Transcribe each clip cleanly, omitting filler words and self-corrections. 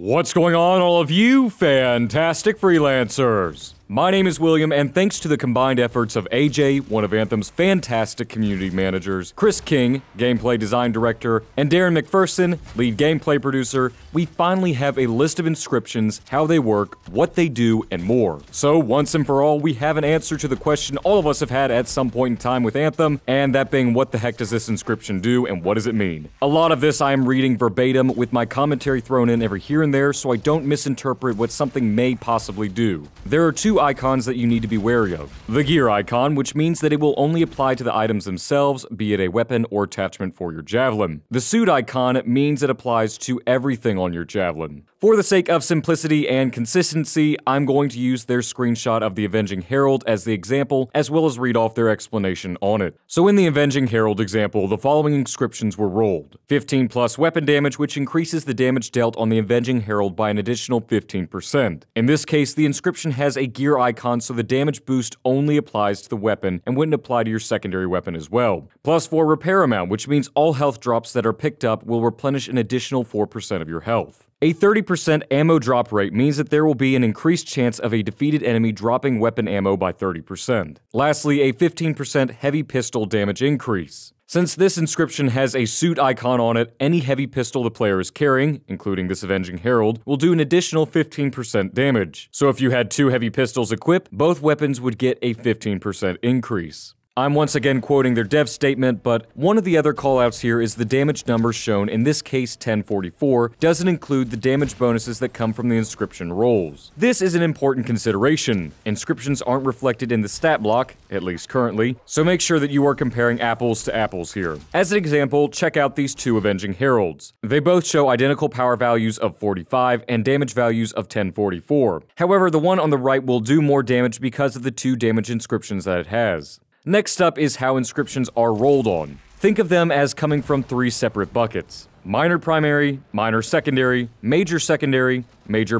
What's going on, all of you fantastic freelancers? My name is William, and thanks to the combined efforts of AJ, one of Anthem's fantastic community managers, Chris King, gameplay design director, and Darren McPherson, lead gameplay producer, we finally have a list of inscriptions, how they work, what they do, and more. So once and for all, we have an answer to the question all of us have had at some point in time with Anthem, and that being, what the heck does this inscription do, and what does it mean? A lot of this I am reading verbatim with my commentary thrown in every here and there so I don't misinterpret what something may possibly do. There are two icons that you need to be wary of. The gear icon, which means that it will only apply to the items themselves, be it a weapon or attachment for your javelin. The suit icon means it applies to everything on your javelin. For the sake of simplicity and consistency, I'm going to use their screenshot of the Avenging Herald as the example, as well as read off their explanation on it. So in the Avenging Herald example, the following inscriptions were rolled. 15 plus weapon damage, which increases the damage dealt on the Avenging Herald by an additional 15%. In this case, the inscription has a gear icon, so the damage boost only applies to the weapon and wouldn't apply to your secondary weapon as well. Plus 4 repair amount, which means all health drops that are picked up will replenish an additional 4% of your health. A 30% ammo drop rate means that there will be an increased chance of a defeated enemy dropping weapon ammo by 30%. Lastly, a 15% heavy pistol damage increase. Since this inscription has a suit icon on it, any heavy pistol the player is carrying, including this Avenging Herald, will do an additional 15% damage. So if you had 2 heavy pistols equipped, both weapons would get a 15% increase. I'm once again quoting their dev statement, but one of the other callouts here is the damage numbers shown, in this case 1044, doesn't include the damage bonuses that come from the inscription rolls. This is an important consideration. Inscriptions aren't reflected in the stat block, at least currently, so make sure that you are comparing apples to apples here. As an example, check out these 2 Avenging Heralds. They both show identical power values of 45 and damage values of 1044. However, the one on the right will do more damage because of the 2 damage inscriptions that it has. Next up is how inscriptions are rolled on. Think of them as coming from 3 separate buckets: minor primary, minor secondary, major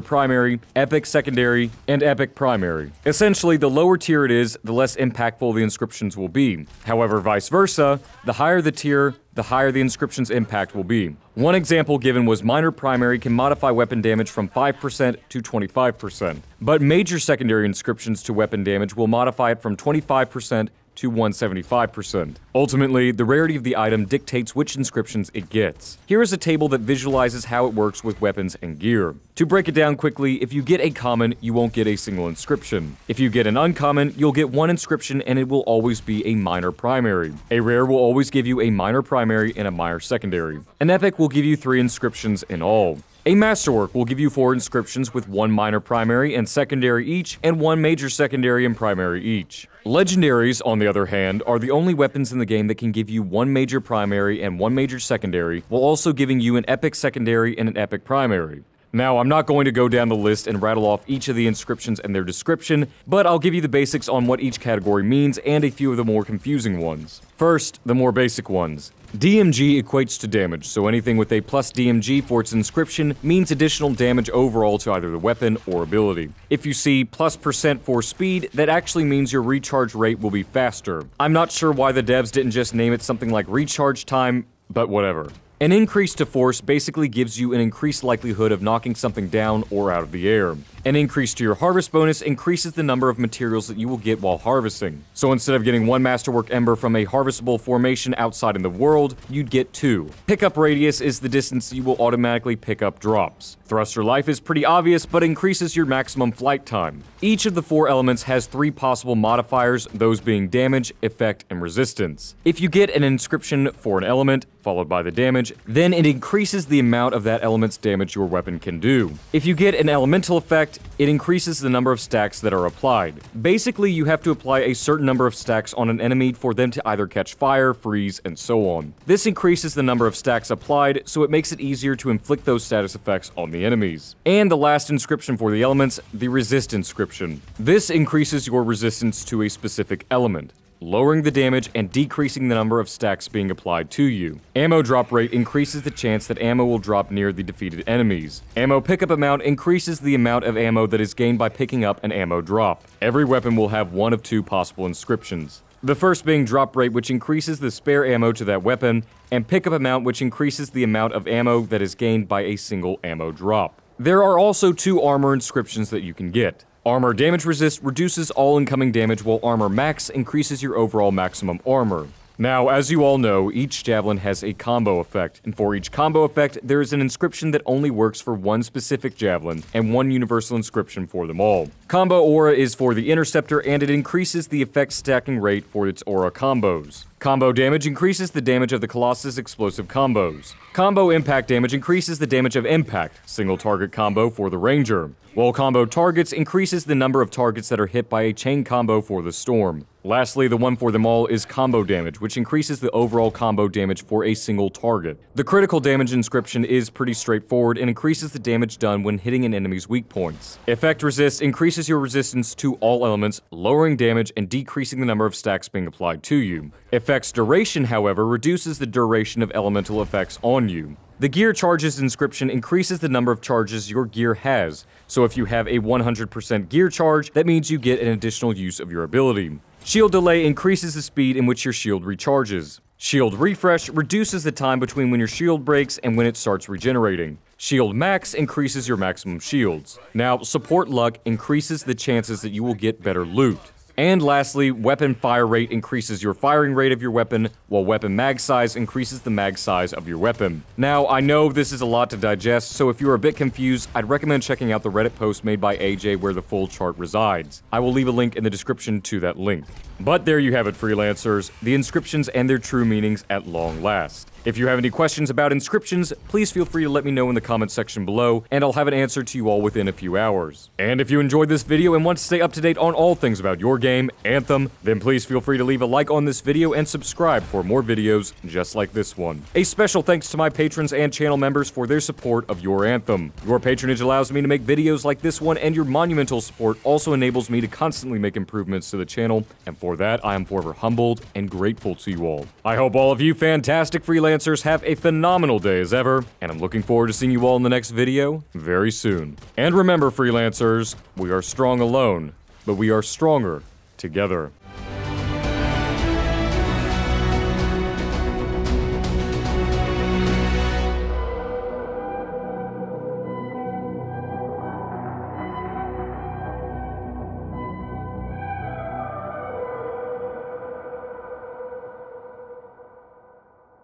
primary, epic secondary, and epic primary. Essentially, the lower tier it is, the less impactful the inscriptions will be. However, vice versa, the higher the tier, the higher the inscription's impact will be. One example given was minor primary can modify weapon damage from 5% to 25%, but major secondary inscriptions to weapon damage will modify it from 25% to 175%. Ultimately, the rarity of the item dictates which inscriptions it gets. Here is a table that visualizes how it works with weapons and gear. To break it down quickly, if you get a common, you won't get a single inscription. If you get an uncommon, you'll get 1 inscription and it will always be a minor primary. A rare will always give you a minor primary and a minor secondary. An epic will give you 3 inscriptions in all. A masterwork will give you 4 inscriptions with 1 minor primary and secondary each, and 1 major secondary and primary each. Legendaries, on the other hand, are the only weapons in the game that can give you 1 major primary and 1 major secondary, while also giving you an epic secondary and an epic primary. Now, I'm not going to go down the list and rattle off each of the inscriptions and their description, but I'll give you the basics on what each category means and a few of the more confusing ones. First, the more basic ones. DMG equates to damage, so anything with a plus DMG for its inscription means additional damage overall to either the weapon or ability. If you see plus % for speed, that actually means your recharge rate will be faster. I'm not sure why the devs didn't just name it something like recharge time, but whatever. An increase to force basically gives you an increased likelihood of knocking something down or out of the air. An increase to your harvest bonus increases the number of materials that you will get while harvesting. So instead of getting 1 masterwork ember from a harvestable formation outside in the world, you'd get 2. Pickup radius is the distance you will automatically pick up drops. Thruster life is pretty obvious, but increases your maximum flight time. Each of the 4 elements has 3 possible modifiers, those being damage, effect, and resistance. If you get an inscription for an element, followed by the damage, then it increases the amount of that element's damage your weapon can do. If you get an elemental effect, it increases the number of stacks that are applied. Basically, you have to apply a certain number of stacks on an enemy for them to either catch fire, freeze, and so on. This increases the number of stacks applied, so it makes it easier to inflict those status effects on the enemies. And the last inscription for the elements, the resist inscription. This increases your resistance to a specific element, lowering the damage and decreasing the number of stacks being applied to you. Ammo drop rate increases the chance that ammo will drop near the defeated enemies. Ammo pickup amount increases the amount of ammo that is gained by picking up an ammo drop. Every weapon will have 1 of 2 possible inscriptions. The first being drop rate, which increases the spare ammo to that weapon, and pickup amount, which increases the amount of ammo that is gained by a single ammo drop. There are also 2 armor inscriptions that you can get. Armor Damage Resist reduces all incoming damage, while Armor Max increases your overall maximum armor. Now, as you all know, each javelin has a combo effect, and for each combo effect, there is an inscription that only works for one specific javelin, and one universal inscription for them all. Combo Aura is for the Interceptor, and it increases the effect stacking rate for its aura combos. Combo Damage increases the damage of the Colossus explosive combos. Combo Impact Damage increases the damage of Impact, single target combo for the Ranger. While Combo Targets increases the number of targets that are hit by a chain combo for the Storm. Lastly, the one for them all is Combo Damage, which increases the overall combo damage for a single target. The critical damage inscription is pretty straightforward and increases the damage done when hitting an enemy's weak points. Effect Resist increases your resistance to all elements, lowering damage and decreasing the number of stacks being applied to you. Effect's Duration, however, reduces the duration of elemental effects on you. The Gear Charges inscription increases the number of charges your gear has, so if you have a 100% gear charge, that means you get an additional use of your ability. Shield Delay increases the speed in which your shield recharges. Shield Refresh reduces the time between when your shield breaks and when it starts regenerating. Shield Max increases your maximum shields. Now, Support Luck increases the chances that you will get better loot. And lastly, Weapon Fire Rate increases your firing rate of your weapon, while Weapon Mag Size increases the mag size of your weapon. Now, I know this is a lot to digest, so if you're a bit confused, I'd recommend checking out the Reddit post made by AJ where the full chart resides. I will leave a link in the description to that link. But there you have it, freelancers, the inscriptions and their true meanings at long last. If you have any questions about inscriptions, please feel free to let me know in the comment section below, and I'll have an answer to you all within a few hours. And if you enjoyed this video and want to stay up to date on all things about your game, Anthem, then please feel free to leave a like on this video and subscribe for more videos just like this one. A special thanks to my patrons and channel members for their support of your Anthem. Your patronage allows me to make videos like this one, and your monumental support also enables me to constantly make improvements to the channel, and for that, I am forever humbled and grateful to you all. I hope all of you fantastic freelancers have a phenomenal day as ever, and I'm looking forward to seeing you all in the next video very soon. And remember, freelancers, we are strong alone, but we are stronger together.